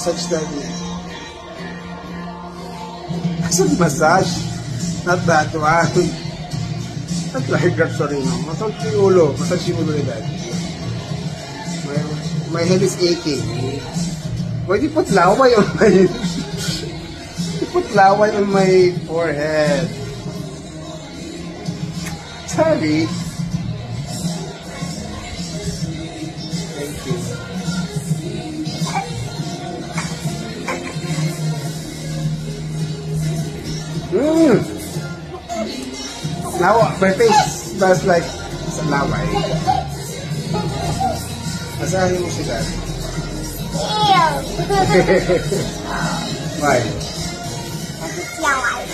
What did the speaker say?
Massage daddy. Massage massage. Not that one. Not like that, sorry no. Massage yung ulo. Massage yung ulo ni daddy. My head is aching. Pwede put laway on my... Put laway on my forehead. Sorry. Thank you. Now my face smells like laway. Asahin mo si Dad. Why? Laway.